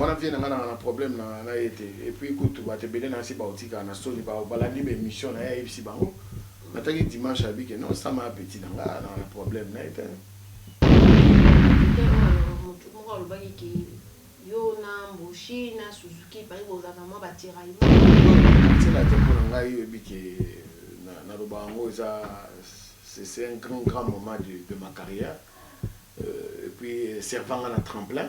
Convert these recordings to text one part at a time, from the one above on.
on a vu un problème na été et puis écoute va te bénir dans ces bautiques na soli ba balandi be mission na ici bango nataki dimanche à que non ça m'a petit dans un problème na été moi le bagi qui yo na Mboshi na Suzuki par exemple za vraiment batira yo c'est la tête pour ngai yo bi que na lobango ça c'est un grand moment de ma carrière et puis servant à un tremplin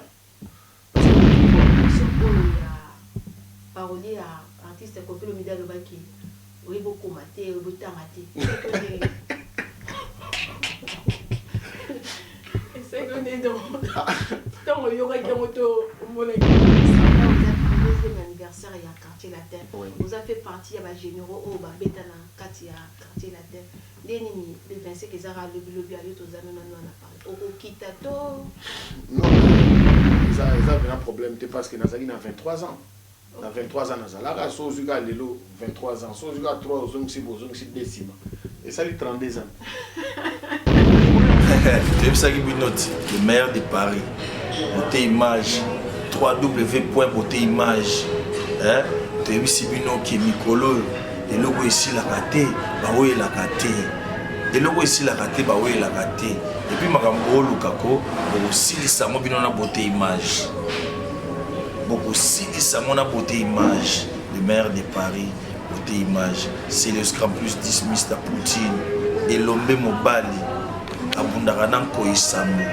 parolier à artiste Kofi Olomide le baki oui beaucoup maté oui tamaté c'est qu'on est dans le yoga qui moto mon anniversaire il y a quartier la terre vous avez fait partie à généraux au babetana quartier la terre les nini les 25 ezara le bilobi à l'autre zano non na parlé au kitato non ça a un problème parce que Nazali a 23 ans. Na 23 ans Nazala, Sozuga Lelo 23 ans, Sozuga 3 Zongsi Bozongsi décima. Et ça lui 32 ans. Tu as vu ça qui note le maire de Paris. Beauté image 3W.beauté image. Hein? Tu as vu Sibino qui est Mikolo. Et logo ici la raté, bah oui la raté. Et logo ici la raté, bah oui la raté. Et puis Magambo Lukako, aussi les samons bino na beauté image. Beaucoup si ça mon a beauté image, le maire de Paris, beauté image, c'est le Scrum plus 10 Mr. Poutine et l'ombe Mobali, Abundaranan Koisamu.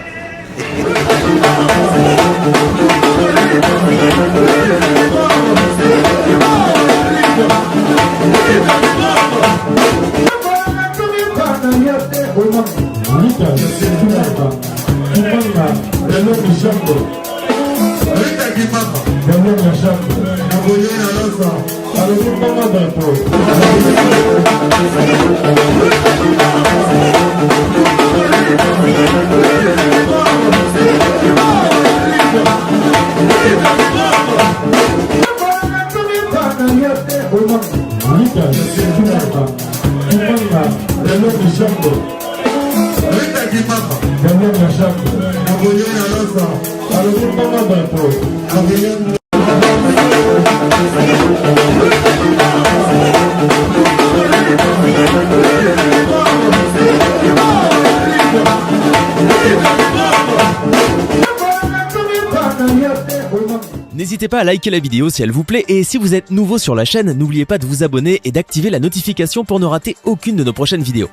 N'hésitez pas à liker la vidéo si elle vous plaît et si vous êtes nouveau sur la chaîne, n'oubliez pas de vous abonner et d'activer la notification pour ne rater aucune de nos prochaines vidéos.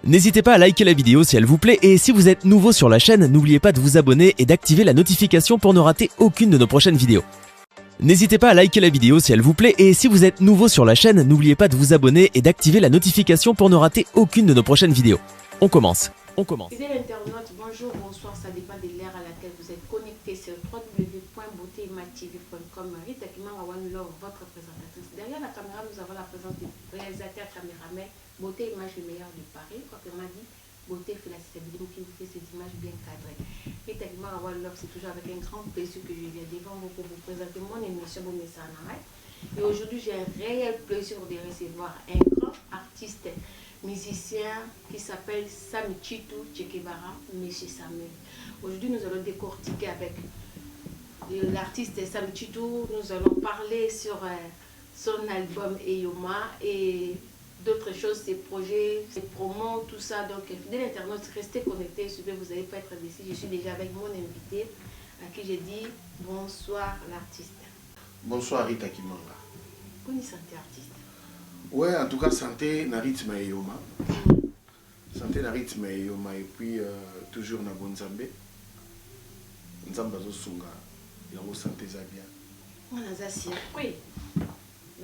N'hésitez pas à liker la vidéo si elle vous plaît et si vous êtes nouveau sur la chaîne, n'oubliez pas de vous abonner et d'activer la notification pour ne rater aucune de nos prochaines vidéos. N'hésitez pas à liker la vidéo si elle vous plaît et si vous êtes nouveau sur la chaîne, n'oubliez pas de vous abonner et d'activer la notification pour ne rater aucune de nos prochaines vidéos. On commence. Fidèle internaute, bonjour, bonsoir, ça dépend de l'ère à laquelle vous êtes connecté sur www.beautématv.com. Rita Kimanga One Love, votre présentatrice. Derrière la caméra, nous avons la présence du réalisateur caméraman Beauté Image, le meilleur de Paris. Quoi que m'a dit, Beauté fait la stabilité qui vous fait ces images bien cadrées. Rita Kimanga One Love, c'est toujours avec un grand plaisir que je viens devant vous pour vous présenter mon émission Bon Messanaï. Et aujourd'hui, j'ai un réel plaisir de recevoir un grand artiste musicien qui s'appelle Samichitu Chekebara, Monsieur Samuel. Aujourd'hui, nous allons décortiquer avec l'artiste Samichitu. Nous allons parler sur son album Eyoma et d'autres choses, ses projets, ses promos, tout ça. Donc, fidèles internautes, restez connectés. Vous n'allez pas être déçus. Je suis déjà avec mon invité à qui j'ai dit bonsoir l'artiste. Bonsoir Rita Kimanga. Comment santé artiste? Ouais, en tout cas, santé, na rythme et yoma. Santé, na rythme et yoma. Et puis, toujours na Bonzambe. Nzamba zo sunga. Yango santé za bien. On a za circuit.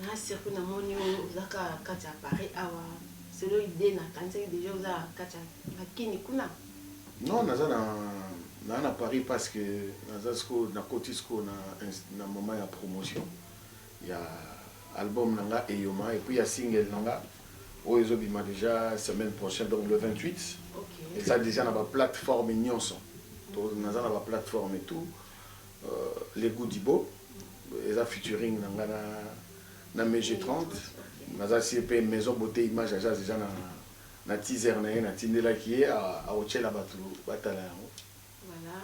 Na circuit na moni zaka kacha Paris awa. C'est l'idée na kanse déjà za kacha lakini kuna. Non, naza na Paris parce que naza sko na kotisko na moment ya promotion. Il y a album nanga Eyoma et puis il y a single nanga où ils ont déjà semaine prochaine donc le 28 okay. Et ça déjà dans la plateforme Nyonson donc dans la plateforme et tout les goûts d'Ibo ils ont featuring nanga na MG30 naza CP maison beauté image déjà na teaser na tindela qui est à Ochela Batala. Voilà,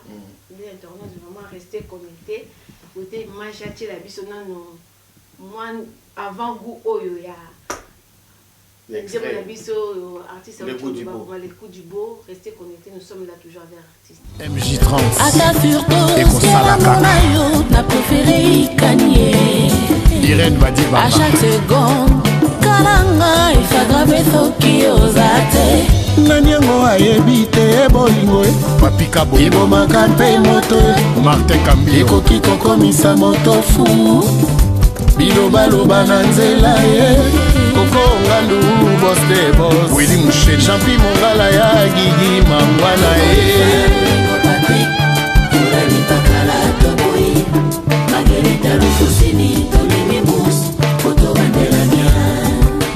les internautes vraiment rester connectés. beauté image atie la biso nano moi avant goût oyo ya la biso artiste les coups du beau. Les coups du beau, restez connectés, nous sommes là toujours avec artistes. MJ30 et Salaka n'a préféré Kanye Irène Badiba à chaque seconde Kalanga il fait graver Toki Ozate Nanyango aebite bolingo Papika bo Ibo makape moto Martin Kambi Ekoki koko misa moto fu Biloba loba na nzela Koko ngandu boss de boss Willy Mouchen Champi mongala ya Gigi Mangwana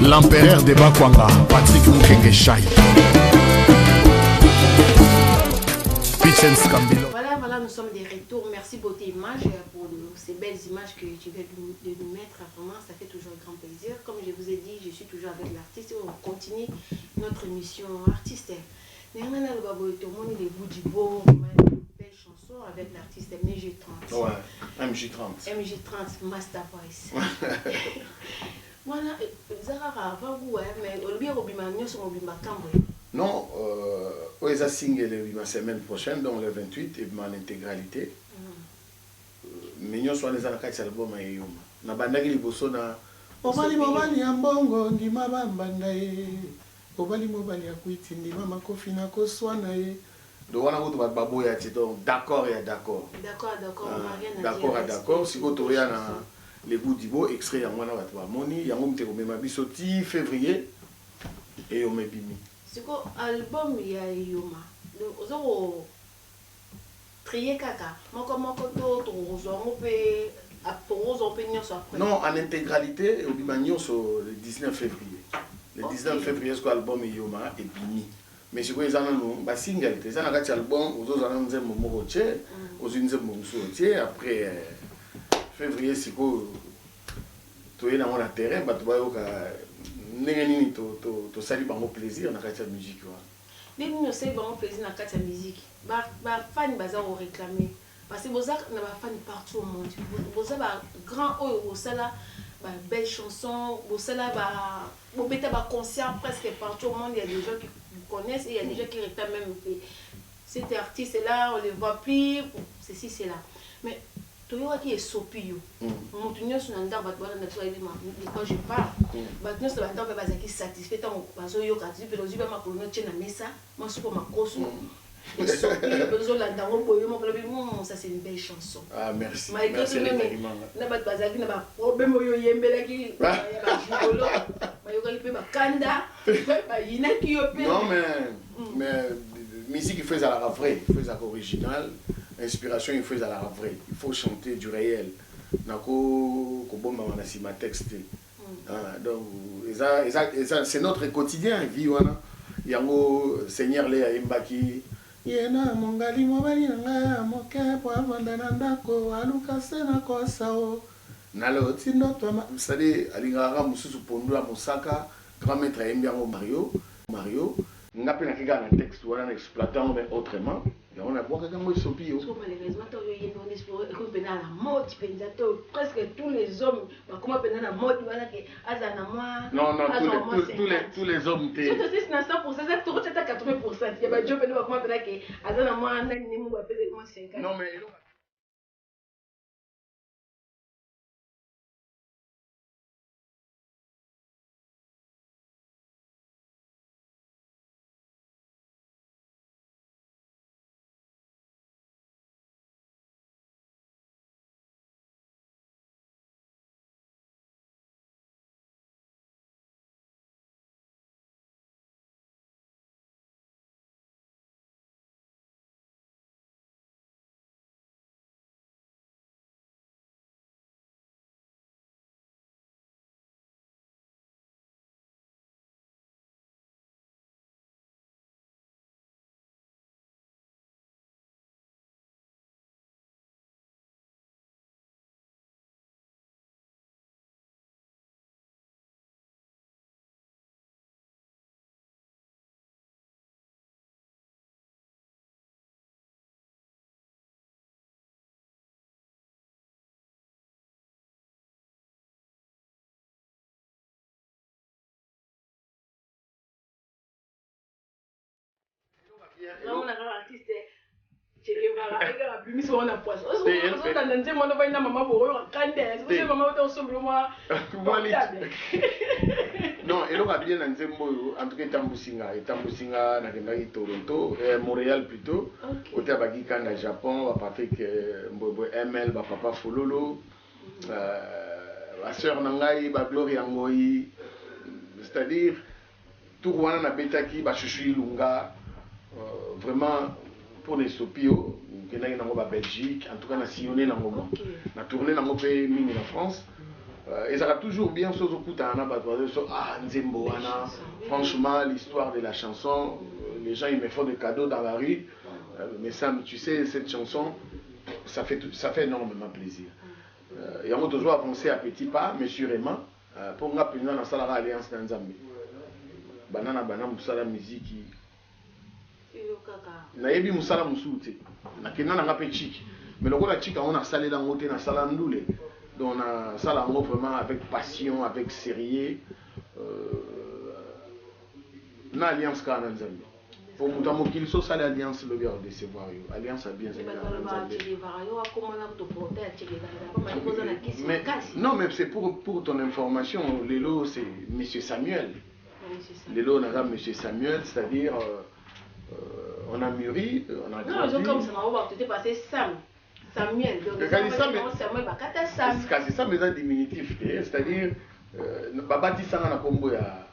L'empereur de Bakwanga Patrick Mukenge Chai Pichens Kambilo. Voilà, nous sommes des retours. Merci Beauté Image pour ces belles images que tu viens de nous mettre. Vraiment, ça fait toujours un grand plaisir. Comme je vous ai dit, je suis toujours avec l'artiste et on continue notre émission artiste. Néanmoins, tout le monde est bout du beau, une belle chanson avec l'artiste MJ30. Ouais, MJ30. MJ30, Master Voice. Voilà, Zara, avant vous, mais au lieu de sur mon non, on single la semaine prochaine, donc le 28, et en intégralité. Mais nous sommes les albums à Yoma. Na bandaki liboso na Obali mobali ya mbongo ndima bambanda ye. Obali mobali ya kuiti ndima makofi na koswana ye. Donc on a votre baboya donc d'accord et d'accord. D'accord, si vous avez les goûts d'Ibo, extrait en wana batwa moni, yango mteko mema biso ti février et on me bimi. C'est quoi album ya Yoma. Donc ozo trier kaka. Moko to on peut non, en intégralité, au Bimagnon le 19 février. Le 19 février, ce album est Yoma et Bimi. Mais ce que les gens ont un single, les gens ont un album, aux autres ont un momotier, aux autres ont un momotier. Après février, c'est quoi tu es dans mon terrain, tu vas tu salues par mon plaisir dans la musique. Dès que nous savons vraiment plaisir dans la musique, les fans vont réclamer. Parce que vous avez des fans partout au monde. Vous avez des grands hauts, vous avez des belles chansons, vous avez des concerts presque partout au monde. Il y a des gens qui vous connaissent et il y a des gens qui réclament même que cet artiste-là, on ne le voit plus, ceci, c'est là. Mais tout le monde qui est sopi, mon tunnel sur un arbre, quand je parle, je suis satisfait. Je suis ça c'est une belle chanson. Ah merci. Merci. Non mais musique il fait à la vraie, il fait à l'original, inspiration il fait à la vraie. Il faut chanter du réel. Nako kobomba ma texte. Donc c'est notre quotidien vie wana. Yango Seigneur Léa Mbaki yena mongali mobali nga moke po avanda na ndako aluka sena kosao nalo tindo to sali alingara mususu pondu la mosaka grand maître Mbiango Mario ngape na kiga na texte wana exploitant mais autrement et on a boire quelqu'un moi sopi yo malheureusement to yo yendo on peut dans la mode pendato presque tous les hommes comment pendant la mode voilà que azana moi non tous les hommes t'es c'est 100% ça tu retiens 80% il y a pas job pendant comment pendant que azana moi ndani mu ba pese comment 50 non mais Non, on a un artiste. Che Guevara, a pu mis on a poisson. On a dansé, on a fait une maman pour eux, quand c'est maman au sombre moi. Non, et là bien dansé en tout cas Tambusinga na kendaki Toronto, Montréal plutôt. Côté abaki kanga Japon, ba Patrick Mbobo ML, ba Papa Fololo. La sœur Nangai, ba Gloria Ngoi. C'est-à-dire tout Rwanda na betaki ba Chuchu Lunga. Vraiment pour les Sopio, qui est en Belgique, en tout cas, on a sillonné dans le moment. On a tourné dans le pays en France. Et ça a toujours bien chose au coup Nzembo, franchement, l'histoire de la chanson, les gens ils me font des cadeaux dans la rue. Mais ça, tu sais, cette chanson, ça fait énormément plaisir. Et on a toujours avancé à petits pas, mais sûrement, pour nous, dans la salle Alliance dans Zambie. Banana, la musique. nayebi musala musu te nakenda nanga pe chiki mais lokola chika on a salé dans côté na sala ndule donc na sala ngo vraiment avec passion avec sérieux na alliance ka na Nzambe pour muta mokili so sala alliance le gars de se voir yo alliance a bien mais non mais c'est pour ton information Lelo c'est monsieur Samuel Lelo on a monsieur Samuel c'est-à-dire on a mûri, on a grandi. Non, comme ça, on va peut-être passer Samuel. C'est ça, mais un diminutif. C'est-à-dire, Babati Sanga na combo ya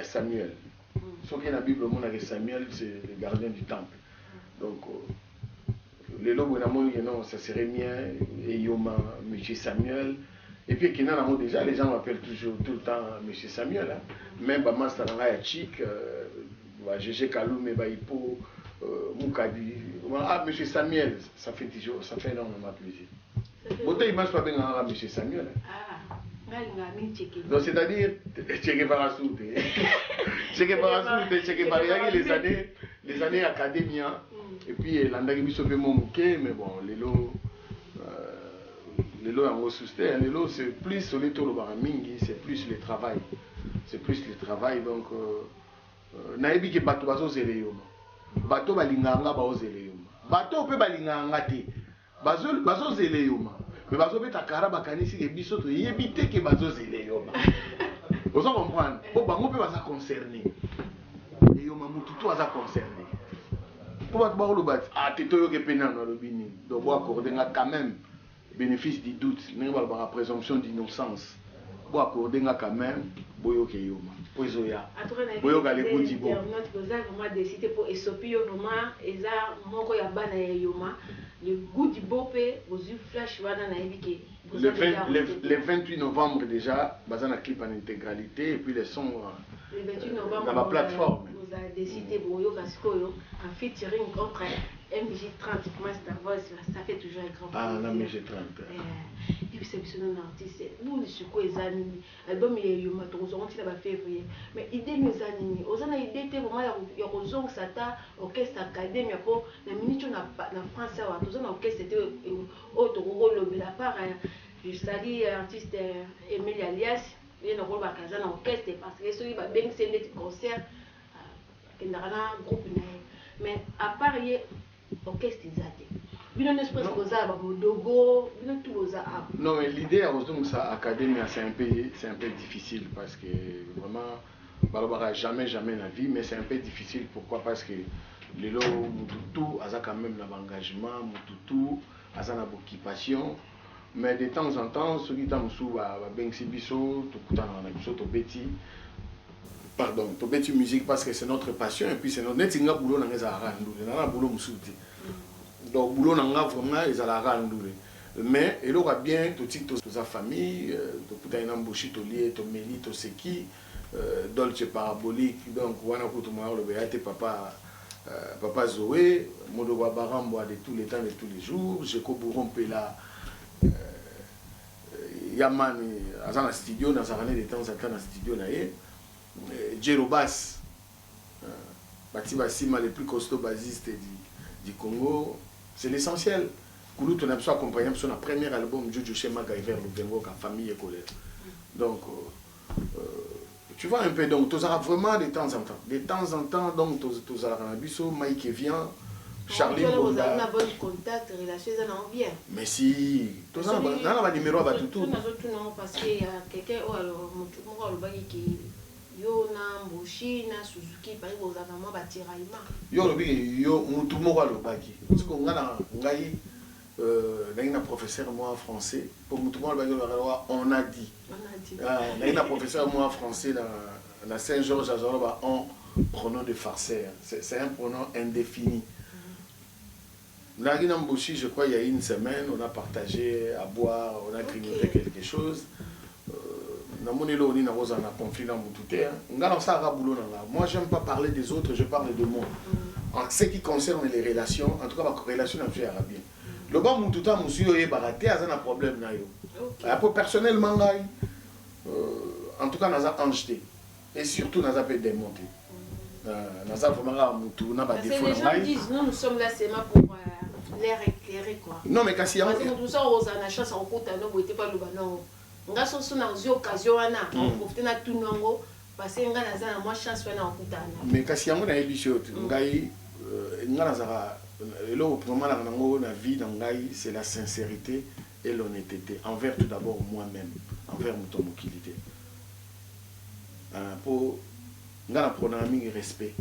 Samuel. Ce qui est dans la Bible, Samuel, c'est le gardien du temple. Donc, les lobes, ça serait bien, et Yoma, M. Samuel. Et puis, déjà, les gens m'appellent toujours tout le temps M. Samuel. Hein. Même Bama Stananga Chik. GG Kaloum et Baïpo, Moukadi. Ah, M. Samuel, ça fait énormément plaisir. Beauté, il marche pas bien à M. Samuel. Ah, donc, c'est-à-dire, Che Guevara Soute. Che Guevara Soute, Che Guevara, les années académia. Et puis, l'andagi Bissopé Momouké, mais bon, Lelo en ressuscité. Lelo, c'est plus sur les tours de Baramingi, c'est plus le travail. C'est plus le travail, donc. Nayebi ke bato bazozele yo bato balinganga bazozele yo bato pe balinganga te bazozele yo mais bazobeta kara bakanisi ke biso to yebite ke bazozele yo vous comprenez bo bango pe baza concerné et yo mutu to aza concerné pour bato ba loba ah teto yo ke pena na lobini donc bo accorder quand même bénéfice du doute n'est pas la présomption d'innocence bo accorder quand même boyo ke yo Poizoya. Boyo gale kuti bo. Vous avez vraiment décidé pour esopio vraiment eza moko ya bana ya yoma. Le goût du bopé aux yeux flash wana na ebike. Le 28 novembre déjà, bazana clip en intégralité et puis les sons le 28 novembre dans la plateforme. Vous avez décidé boyo kasikoyo en featuring contre MJ30 Master Voice, ça fait toujours un grand plaisir. Ah, la MJ30. Et puis c'est un artiste. Nous, les chouko et zanini, album il y a eu ma tour, on tient à février. Mais idée nous zanini, aux années idée t'es vraiment il y a raison que ça t'a orchestre académie pour la minute on a la France à tous on orchestre c'était autre rôle la part je salue artiste Emile Alias il y a un rôle à Kazan orchestre parce que celui va bien c'est des concerts il y a un groupe mais à part orchestre zate. Non, mais l'idée à ça académie c'est un peu difficile parce que vraiment Barbara jamais la vie mais c'est un peu difficile pourquoi parce que les lots Mututu a quand même l'engagement Mututu a une occupation mais de temps en temps ceux qui t'ont sous à Benxibiso tout le temps on a biso to beti pardon to beti musique parce que c'est notre passion et puis c'est notre netinga boulot na ngeza randu na boulot musuti. Donc, boulot n'a vraiment ils allaient rendre. Mais il aura bien tout sa famille, tout un embauché, tout lié, tout méli, tout ce qui, Dolce Parabolique. Donc, on a écouté le béate papa Zoé, Modo Baramboa de tous les temps, de tous les jours. J'ai Bourron Pela, Yaman, dans le studio, dans un année de temps en temps dans le studio, Djerobas, Batiba Sima, le plus costaud basiste du Congo. C'est l'essentiel. Koulout, on a besoin d'accompagner sur notre premier album, Jojo Shema Gaiver, le Bengo, la famille et colère. Donc, Tu vois un peu, donc tu auras vraiment de temps en temps. De temps en temps, donc tu auras un biseau, Mike vient, Charlie Bonda. On a bon contact, relation, ça n'en vient. Mais si, tu as un numéro à tout. Tout parce qu'il y a quelqu'un qui yo na Mboshi na Suzuki par exemple vraiment batiraillement. Yo mutu moko alobaki. Parce que ngai un professeur moi français pour mutu moko alobaki on a dit. Un professeur moi français dans Saint-Georges à Zoroba en pronom de farceur. C'est un pronom indéfini. Là, à Mboshi, je crois, il y a une semaine, on a partagé à boire, on a grignoté quelque chose. Moi, j'aime pas parler des autres, je parle de moi. En ce qui concerne les relations, en tout cas, ma relation avec les Arabiens. Le bon Moutouta, monsieur, est baraté, il y a un problème. Après, personnellement, en tout cas, on a enjeté. Et surtout, on a fait démonter. Les gens disent, nous sommes là seulement pour l'air éclairé, quoi. Non, mais quand il y a... Parce que tout ça, on a la chance, on compte, on n'était pas le ballon. On a son occasion, on profite de tout le monde, parce qu'on a moins chance, on a un coup. Mais quand il y a un épisode, la vie, c'est la sincérité et l'honnêteté, envers tout d'abord moi-même, envers mon utilité. Pour le respect,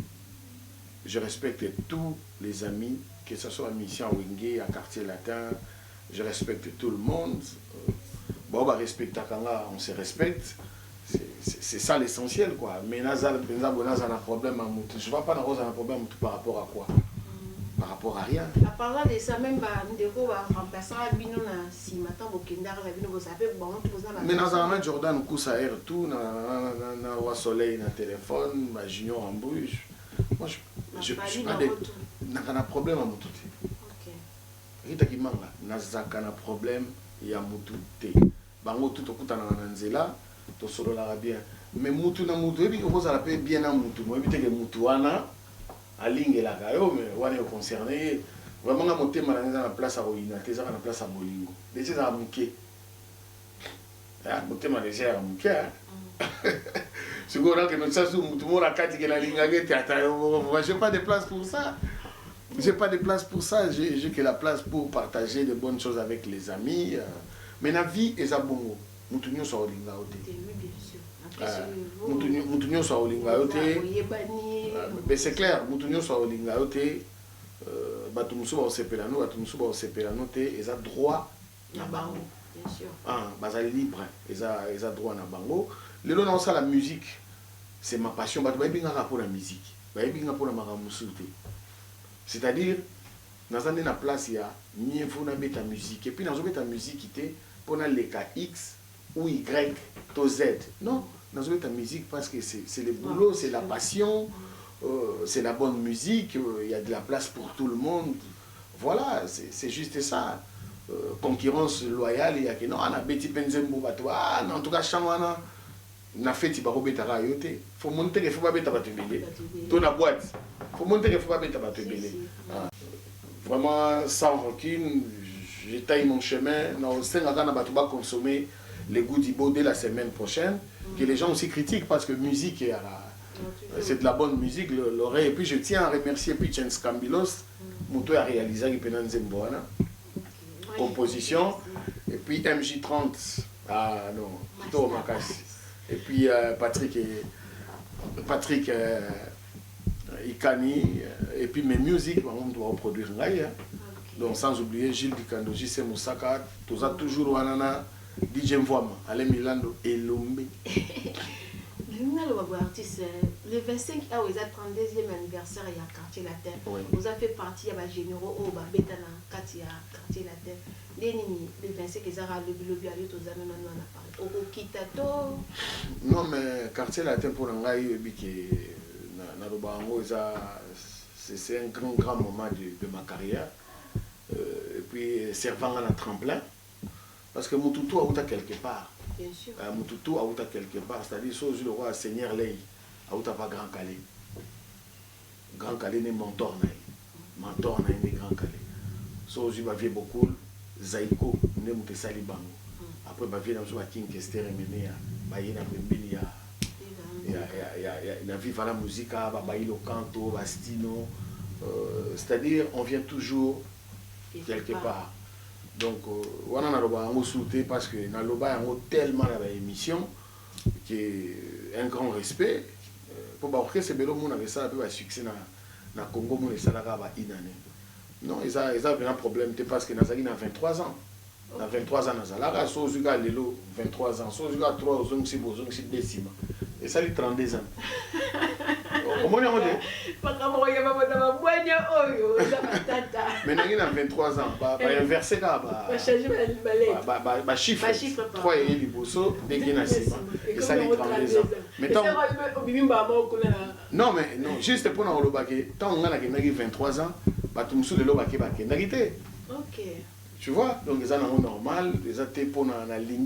je respecte tous les amis, que ce soit à Mission Wingé, à Quartier Latin, je respecte tout le monde. Bon, on se respecte, c'est ça l'essentiel, quoi. Mais on a un problème, je ne vois pas un problème par rapport à quoi? Par rapport à rien. À part de ça, même Ndeko va remplacer Abino si maintenant Bokendar vous savez bon mais dans un Jordan Kousa air tout na soleil na téléphone, ma junior en bouche. Moi je suis pas de problème à mutu. OK. Rita ki manga nazaka na problème ya mutu te. Bango tout okuta na nzela to solo la bien. Mais mutu na mutu ebi ko za la pe bien na mutu. Moi ebite ke mutu wana alingue la gayo mais wana concerné vraiment na motema na la place à Roina, teza na place à Bolingo. Déjà za muke. Ah, motema déjà à muke. C'est quoi que nous sommes tout le monde à quatre qui la ligne à j'ai pas de place pour ça. J'ai pas de place pour ça, j'ai que la place pour partager de bonnes choses avec les amis. Mais la vie est à bon. Moutounio soit au linga ote. Moutounio soit au linga ote. Mais c'est clair, Moutounio soit au linga ote. Batumusuba au sepelano, Batumusuba au sepelano te, ils ont droit na bango. Bien sûr. Ah, bazali libre, ils ont droit na bango. Le long dans ça la musique, c'est ma passion. Bah tu vas bien pour la musique, bah bien pour la maramusuté. C'est-à-dire, dans la place il y a mieux faut na beta musique et puis dans beta musique qui était pour na les cas X ou Y to Z. Non, dans beta musique parce que c'est le boulot, c'est la passion, c'est la bonne musique, il y a de la place pour tout le monde. Voilà, c'est juste ça. Concurrence loyale, il y a que non, on a beti penzembo batwa, en tout cas chamana. Na fête ba robeta ra yote faut monter que faut pas beta batubele to na boîte faut monter que faut pas beta batubele vraiment sans rancune je taille mon chemin non c'est na batuba consommer les goûts d'Ibo dès la semaine prochaine que les gens aussi critiquent parce que musique c'est de la bonne musique l'oreille et puis je tiens à remercier puis Chens Cambilos Mouto a réalisé qui penan Zemboana composition et puis MJ30 ah non plutôt Makasi. Et puis Patrick Ikani, et puis mes musiques, on doit reproduire là. Donc sans oublier Gilles Dikando, JC Moussaka, tout ça toujours Wanana, DJ Mvouama, Alain Milando et Lombe. Le 25 a eu 32e anniversaire il y a Quartier Latin. Vous avez fait partie à généraux au Babetana Quartier Latin. Le 25 ils ont le lobby aux amis au Kitato. Non mais Quartier Latin pour l'angai c'est un grand moment de ma carrière. Et puis servant à un tremplin parce que mon toutou a quelque part. Bien sûr. Mon toutou a quelque part, c'est-à-dire que le roi Seigneur Lei a pas Grand Calais. Grand Calais n'est mentor mentor n'est Grand Calais. So je vais beaucoup Zaiko n'est monté Salibango. Après bah vient dans King Kester mené à Bayena Bembili na vive la musique, le canto, bastino. C'est-à-dire, on vient toujours quelque part. Donc, on a sauté parce que dans le bas, on a tellement d'émissions un grand respect. Pour l'orchestre, c'est bon, on avait ça, un succès dans le Congo, on a ça une année. Non, ils ont un problème parce que nous avons 23 ans. Dans 23 ans, nous avons 23 ans, 3 ans, décima. Et ça, il 32 ans. Comment on dit? Mais nous avons 23 ans. Inverser le chiffre. 3 et les bossos, et ça, il 32 ans. Non, mais non, juste pour nous, tant qu'on a 23 ans, tout le monde ok. Tu vois, donc ils sont normal, ils ont été pour la ligne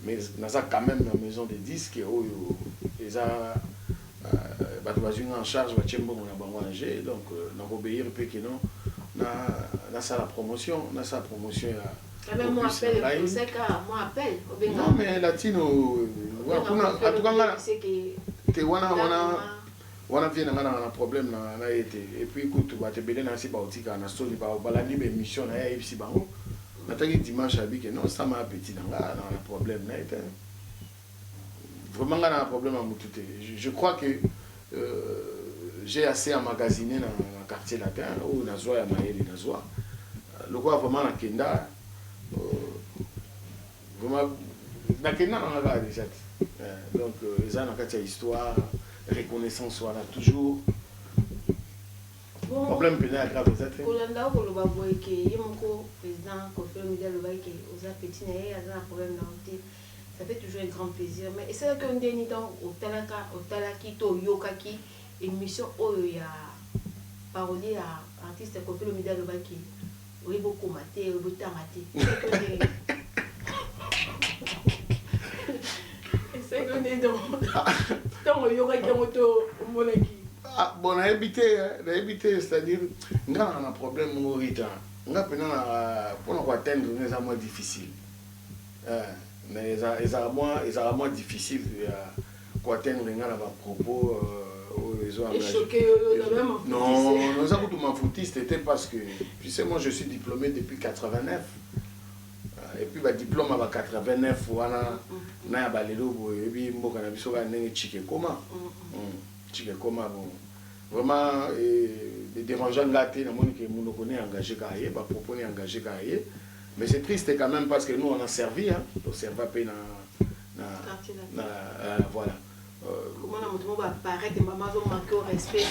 mais ils ont quand même la maison de disques, ils ont en charge, donc on obéir peu que non, on a la promotion, même moi appelle, moi appelle. Non mais latino, en tout cas, on a vu un problème et puis écoute, tu vas te bénir dans ces bautiques, on a soli la libre émission na ici bango. Nataki dimanche à que non, ça m'a appétit dans un problème na été. Vraiment on a un problème à Moutouté. Je crois que j'ai assez emmagasiné dans le quartier latin où Nazoa et Maëli Nazoa. Le quoi vraiment la Kenda vraiment la Kenda on a déjà. Donc ils ont une histoire reconnaissance voilà toujours problème pénal grave exactement Kolanda ko lo baboy ke yemoko président Kofi Olomide lo ba ke oza petit na ye azana problème na hotel ça fait toujours un grand plaisir mais c'est que on deni donc otalaki to yokaki émission oyo ya parolier à artiste Kofi Olomide lo ba ke oyibo komate oyibo tamate c'est que on est donc bon, on a évité, c'est-à-dire, on a un problème, on a pour atteindre les moins difficiles. Mais ils ont moins difficile pour atteindre les propos. Non, nous avons tout ma foutiste, c'était parce que, tu sais, moi je suis diplômé depuis 89. Et puis le diplôme à 89 voilà na ba lelo et puis mboka na biso ka ndenge chikekoma bon vraiment les dérangeants gâtés na moni que mon connaît engagé kaye ba proposer engagé kaye mais c'est triste quand même parce que nous on a servi hein on serva pe na voilà comment on va paraître maman zo manquer au respect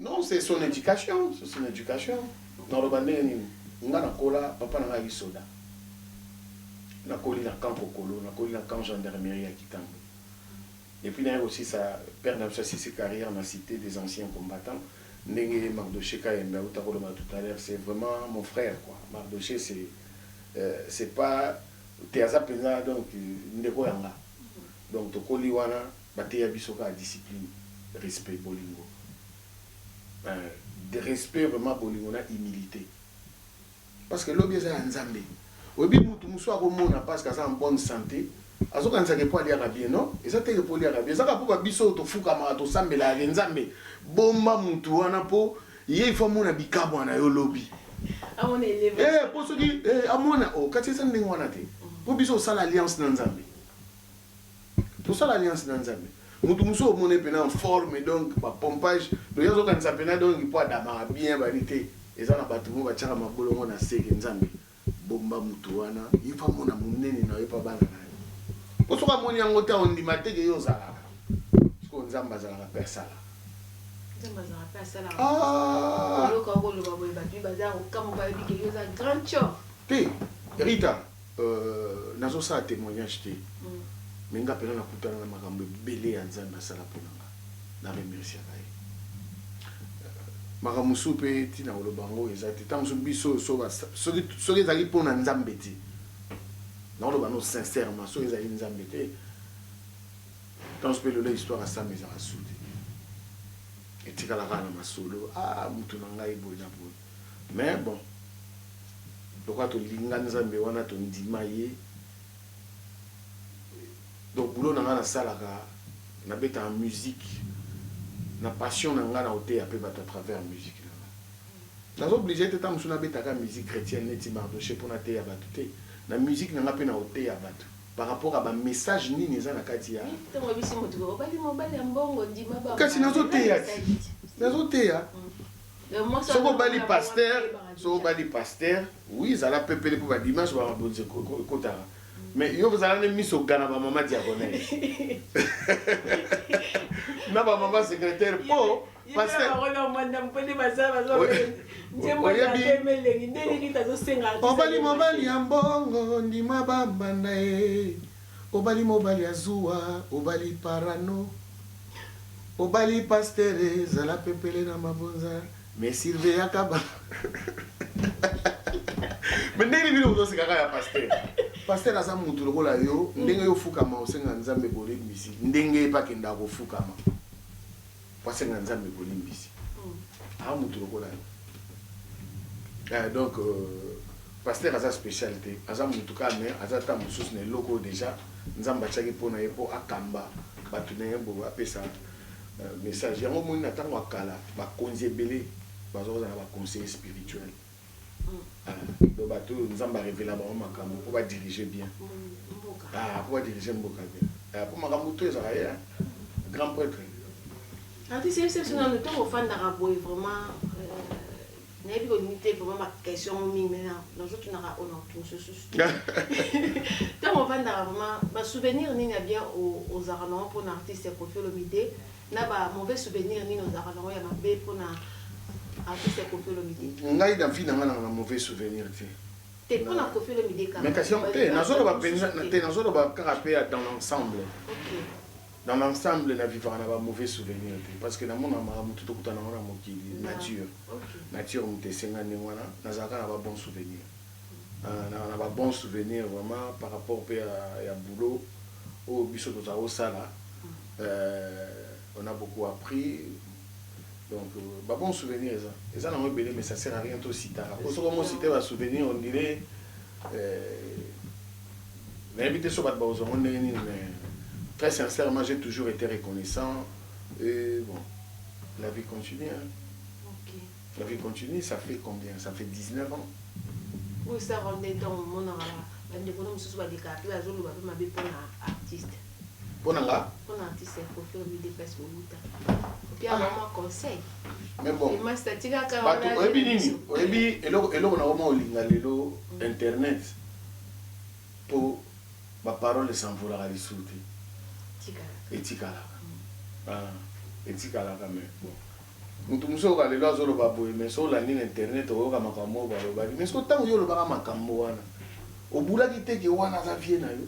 non c'est son éducation dans le bandé ni ngana kola papa na ngai soda na koli na camp Kokolo, na koli na camp gendarmerie à Kitambo. Et puis là aussi ça perd sa carrière dans la cité des anciens combattants. Ndenge Mardoché Kayemba tout à l'heure, c'est vraiment mon frère quoi. Mardoché c'est pas théâtre pena donc ndeko yanga. Donc to koli wana bateya bisoka discipline, respect bolingo. De respect vraiment bolingo na humilité. Parce que l'objet c'est Nzambe. Obi mutu muso akomona parce que ça en bonne santé azoka nzake po ali bien non et ça te po ali bien ça ka po biso to fuka ma to sambela nzambe bomba mutu wana po ye faut mona bikabo na yo lobi amona élève po so di amona o kati ça ndenge wana te po biso sala alliance na nzambe to sala alliance na nzambe mutu muso mona pe na forme donc ba pompage do yazo ka nzambe na donc po adama bien balité et ça na batu mo ba tchaka mabolo na seke nzambe bomba mutuana ifa mona munene na yepa bana na posoka moni yango ta ondima te ke yo zala ko nzamba zala ka persala lo ko ko lo baboy ba tu bazar comme ba bi ke yo za grand chor te Rita nazo sa témoignage te mais nga pena na kutana na makambo belé ya nzamba sala ponanga na remercier kai makamusu pe tina olobango ezati tanso biso so ezali pona nzambe ti na olobano sincèrement so ezali nzambe te tanso pe lelo histoire à ça mais à soute et tikala kana masolo mutu na ngai boy na boy mais bon lokwa to linga nzambe wana to ndima ye donc boulot na nga na salaka na beta en musique na passion na nga na ote à travers musique na obligé te tam suna beta ka musique chrétienne neti mardoché pour na te ya bato te na musique na nga pe na ote ya bato par rapport à ba message nini eza na kati ya kasi nazoteya soko bali pasteur oui ezala pepele mpo badimanche babonzi ekotaka mais yo ozala ne miso gana bamama diagonale na bamama secrétaire mpo obali mobali ya mbongo ndima bambanda ye obali mobali ya zuwa obali parano obali pastere ezala pepele na mabonza mais sylve yakaba mais ndenge bino ozosekaka ya pasteur aza mutu lokola yo ndenge yo fukama osenga nzambe bolimbisi ndenge epakenda kofukama osenga nzambe bolimbisi a mutu lokola yo donc pasteur aza spécialité aza mutu ka mais aza ta mosusu na eloko déjà nzambe atiaki mpona ye mpo akamba bato ndenge bo apesa message yango moni na ntango akala bakonzi ebele bazokozala na baconseiller spirituel donc bato nzambe arevela bango makambo mpo badirige bien mpo badirige mboka bien mpo makambo to ezala ye grand prêtre na ntango ofandaka boye vraiment nayebi kolimite vraiment baquestion mingi maintenant nazotunaka ona mosusu ntango ofandaka vraiment basouvenir nini ya bien ozalaka nango mpona artiste Koffi Olomide na bamauvais souvenir nini ozalaka nango ya mabe mpona artiste Koffi Olomide ngai na vie na nga na mauvais souvenir te mpona Koffi Olomide mais question te nazoloba kaka mpe dans l'ensemble dans l'ensemble na vivaka na bamauvais souvenir te parce que namona makambo to tokutana ngo na mokili nature moto esenga ndenge wana nazalaka na babon souvenir na babon souvenir vraiment par rapport mpe ya boulot oyo biso tozala osala on a beaucoup appris donc babon souvenir eza nango ebele mais ça sert à rien to citaka po soko mo cite basouvenir on dirait nayebi te so bato baozwango ndenge nini mais très sincèrement, j'ai toujours été reconnaissant. Et bon, la vie continue. Hein. Okay. La vie continue, ça fait combien? Ça fait 19 ans. Oui, ça rendait dans mon artiste. Pour un artiste, il faut faire des dépenses pour l'outa. Et puis, alors, moi, conseil. Mais bon. Et moi, c'est à Internet. Pour ma parole s'envoler à l'issouté. Etikala etikala mais mutu muso ka lelo azolo baboye mais so la ligne internet oyoka makambo baloba mais so tango yo lobaka makambo wana obulaki te ke wana za vie na yo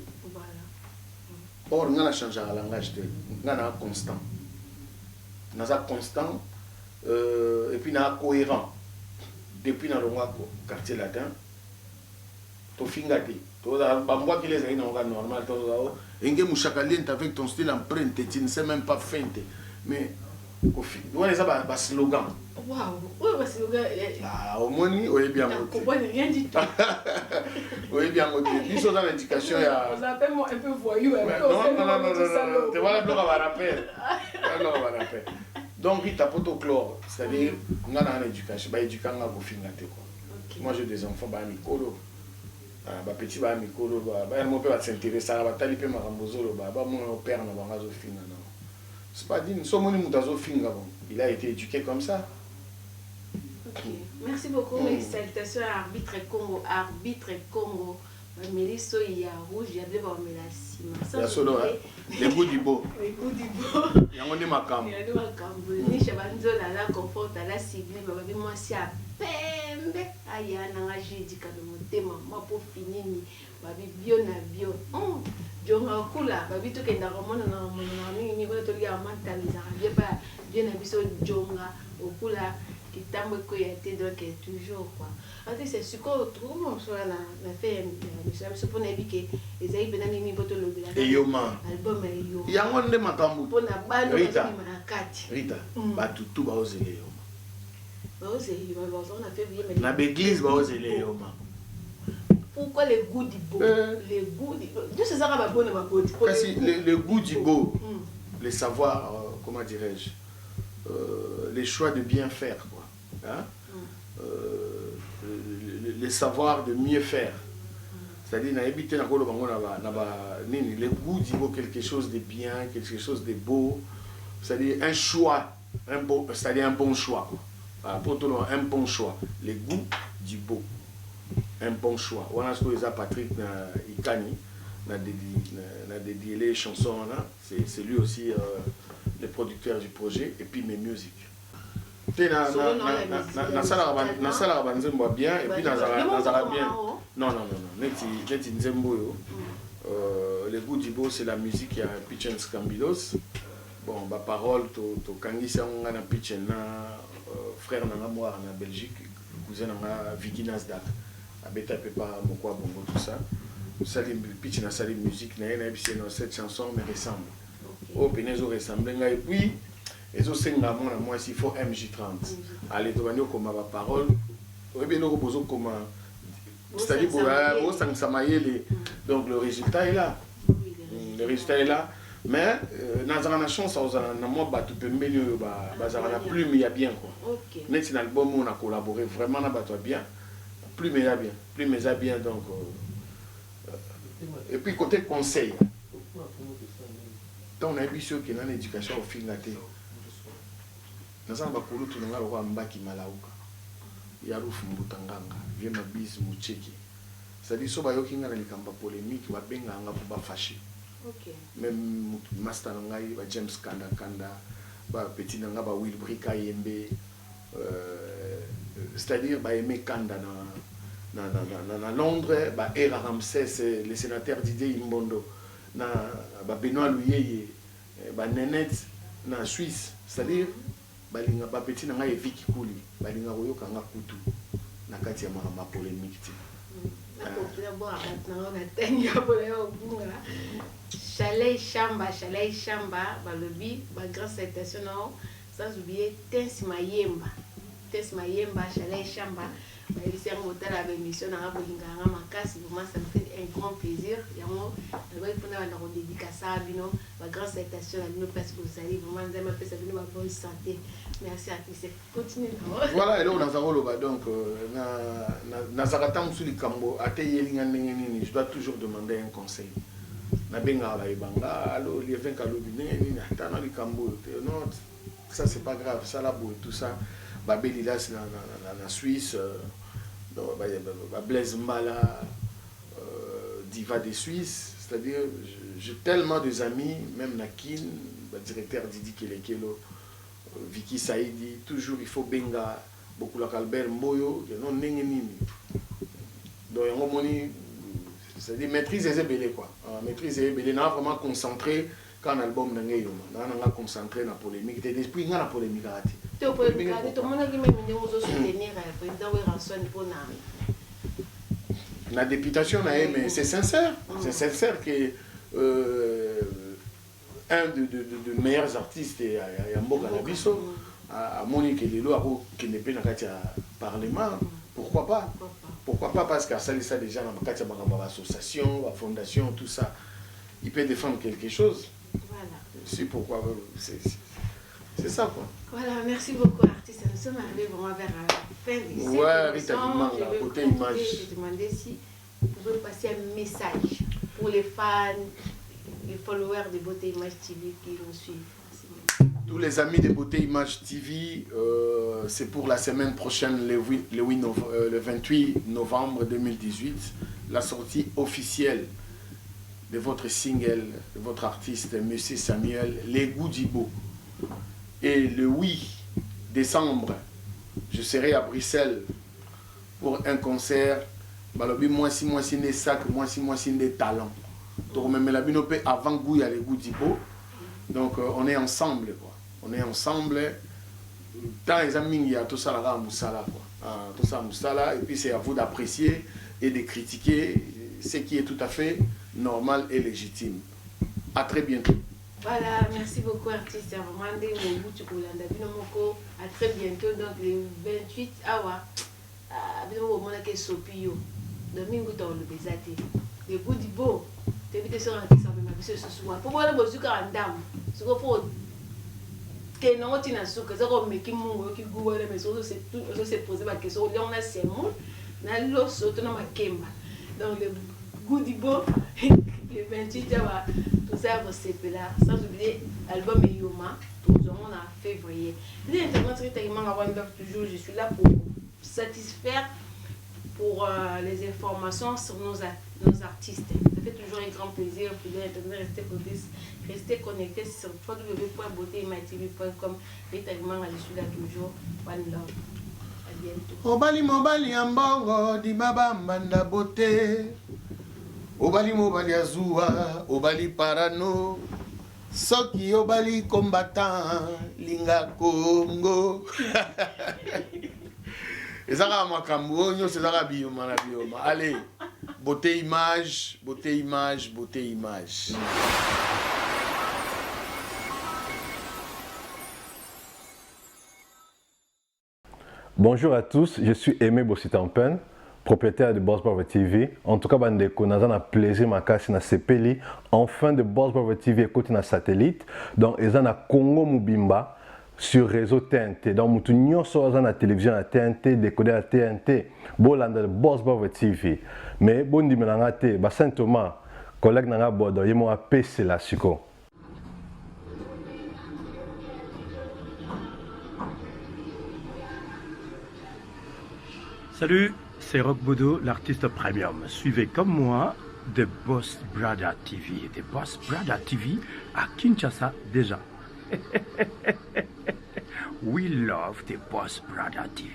or ngana changer la langage te ngana constant naza constant et puis na cohérent depuis na longwa quartier latin to fingati to bambwa ki les aina normal to Enge mouchakalente avec ton style empreinte, tu ne sais même pas feinte. Mais, Koffi, tu vois les slogan. Waouh, oui, slogan. Ah, au moins, on est bien motivé. On ne rien du tout. On est bien motivé. Ils sont dans l'éducation. On appelle moi un peu voyou. Non, tu vois, le va rappel. Donc, il tapote au chlore. C'est-à-dire, on a dans l'éducation. Bah, éduquant, on a Koffi. Moi, j'ai des enfants, bah, Mikolo. Ba petit ba mikolo ba mo pe ba s'intéresser ba tali pe makambozo ba mon père na banga zo finga na c'est pas dit so moni mutazo finga bon il a été éduqué comme ça. OK, merci beaucoup. Mes salutations à arbitre Congo Meliso ya rouge ya bleu ba melasima ya solo les goûts du beau yango ni makambo ni chabanzo la confort la civile ba bi moi si a pembe aya na ngajidi kana motema mapo finini ba bi bio na bio jonga kula ba bi to kenda komona na mona ni ko to ya mantaliza bien pas bien na biso jonga okula kitambo ko ya te donc toujours quoi. C'est ce qu'on trouve sur la FM. Je suppose que les aïeux ben nini poto lobela. Eyoma. Album Eyoma. Yango nde makambo. Pona bano Rita. Rita. Batutu ba ozele Eyoma. Ba ozele Eyoma, on a fait bien mais. Na l'église ba ozele Eyoma. Pourquoi pourquoi les goûts du beau? Les goûts du beau. Tout ça va bonne ma côté. Le goût du beau, les savoirs, comment dirais-je, les choix de bien faire, quoi. Hein? Les savoirs de mieux faire. C'est-à-dire, le goût du beau, quelque chose de bien, quelque chose de beau. C'est-à-dire un choix, c'est-à-dire un bon choix. Pour tout le monde, un bon choix. Le goût du beau. Un bon choix. On a ce que Patrick Ikani a dédié les chansons. C'est lui aussi le producteur du projet et puis mes musiques. Bien et puis dans bien. Non. Le goût du beau, c'est la musique qui a Pitchen Scambilos. Bon, ma parole, tu kangisa on a Pitchen frère nanga moi en Belgique, cousin nanga Vicky Nasdaq. Abeta pepa mokwa bongo tout ça. Sali Pitchen a sali musique na cette chanson me ressemble. Oh, penezo ressemble et puis et aussi moi il faut MJ30. Allez, tu vas nous comme ma parole. bien comme c'est-à-dire donc le résultat est là. Le résultat est là. Mais dans la chance, tu peux mieux, plus mais il y a bien quoi. Mais c'est l'album où on a collaboré vraiment là, bien. Plus mais il y a bien, plus mais il y a bien donc. Et puis côté conseil. Tant on a vu ceux qui ont l'éducation au fil de la télé. Nous avons beaucoup de gens qui ont mbaki malauka. Yarouf mbutanganga, vieux mabis moucheki. C'est-à-dire que si on a une polémique, on va bien fâcher. Même Master Ngai, James Kanda, Petit Nanga, Will Brika Yembe, c'est-à-dire aimer Kanda dans Londres, Era Ramsès, le sénateur Didier Imbondo, Benoît Louyeye, Nenette, dans Suisse, c'est-à-dire Petit Nanga et Vicky Kouli, Balinga Royo Kanga Kutu, Nakatia ma polémique. Chalet Chamba, Balobi, grande citation, sans oublier Tens Mayemba, Chalet Chamba. C'est un hôtel avec mission dans la Bolingara, ma casse, pour moi ça me fait un grand plaisir. Il y a un dédicace à Bino, ma grande citation à Bino parce que vous allez vraiment me faire ça ma bonne santé. Merci à tous. Continuez. Voilà, et là on a donc Nazaratam sous les Cambo, je dois toujours demander un conseil. Ça c'est pas grave, ça là tout ça. Babeli là c'est la Suisse, Blaise Mbala, Diva des Suisses, c'est-à-dire j'ai tellement des amis, même Nakin, directeur Didi Kelekelo, Vicky Saïdi, toujours il faut benga, beaucoup la Albert Mboyo, non nengenini. Donc c'est-à-dire maîtriser les belés quoi, maîtriser les belés, on a vraiment concentré quand l'album n'a on a concentré dans la polémique, depuis il y a la polémique à rater. Tout le monde a dit que soutenir le président Ranson pour la députation, mais c'est sincère. C'est sincère que un des meilleurs artistes est à Mboka Nabiso, à Monique Lelo, qui n'est pas dans le Parlement. Pourquoi pas? Pourquoi pas? Parce qu'à ça déjà dans l'association, la fondation, tout ça, il peut défendre quelque chose. Voilà. C'est pourquoi. C'est ça quoi. Voilà, merci beaucoup artiste. Nous sommes arrivés vraiment vers la fin de cette émission. Je vais demander si vous pouvez passer un message pour les fans, les followers de Beauté Image TV qui nous suivent. Tous les amis de Beauté Image TV, c'est pour la semaine prochaine, le 28 novembre 2018, la sortie officielle de votre single, de votre artiste, Monsieur Samuel, Les Goûts du Beau. Et le 8 décembre, je serai à Bruxelles pour un concert. Moi si des sacs, moi si des talents. Donc même la binopé avant goût il y a les goûts du beau. Donc on est ensemble quoi. On est ensemble. Tant les amis il y a tout ça là à Moussala quoi. Tout ça à Moussala et puis c'est à vous d'apprécier et de critiquer ce qui est tout à fait normal et légitime. À très bientôt. Voilà, merci beaucoup artiste. À très bientôt, donc le 28 awa. domingo dans le bezate le goût du beau t'évites sur un qui s'en met monsieur ce soir pour voir le beau sucre en dame ce qu'il faut que non tu n'as sucre c'est comme qui mou qui goût mais c'est posé ma question on a c'est mou na l'os autonome à kemba donc le goût du beau le 28 va tout ça va se là sans oublier album Yoma tout on a février les internautes tellement avant toujours je suis là pour satisfaire pour les informations sur nos artistes. Ça fait toujours un grand plaisir pour les internautes rester connectés sur www.beautéimatv.com et tellement je suis là toujours. One love. À bientôt. Obali mobali ambongo di baba manda beauté. Obali mobali azua, obali parano. Soki obali combattant linga Congo. Et ça va makambo, nous c'est ça bioma na bioma. Allez, beauté image, beauté image, beauté image. Bonjour à tous, je suis Aimé Bossitampen, propriétaire de Boss Brother TV. En tout cas, bandeko, nous avons plaisir makasi na sepeli. Enfin de Boss Brother TV écoute na satellite. Donc, ils ont na Congo Mubimba sur réseau TNT. Donc, nous avons na télévision à TNT, décodé à TNT. Bolanda de Boss Brother TV. Mais bon dimanche, ba Saint Thomas, collègue nanga bodo, yemo a PC la siko. Salut, c'est Rock Bodo, l'artiste premium. Suivez comme moi The Boss Brother TV. The Boss Brother TV à Kinshasa déjà. We love The Boss Brother TV.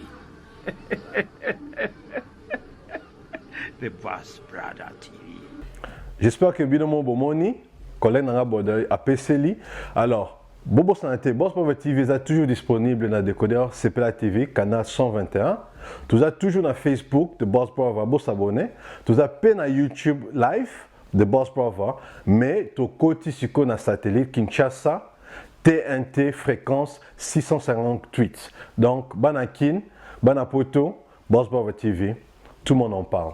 The Boss Brother TV. J'espère que Binomo Bomoni, collègue nanga bodo a PC. Alors, Bobo Santé, Boss Brother TV est toujours disponible dans le décodeur CPLA TV, canal 121. Tout ça toujours dans Facebook de Boss Brother, vous s'abonner. Tout ça peine à YouTube live de Boss Brother, mais tout côté sur le satellite Kinshasa, TNT fréquence 658. Donc, Banakin, Banapoto, Boss Brother TV, tout le monde en parle.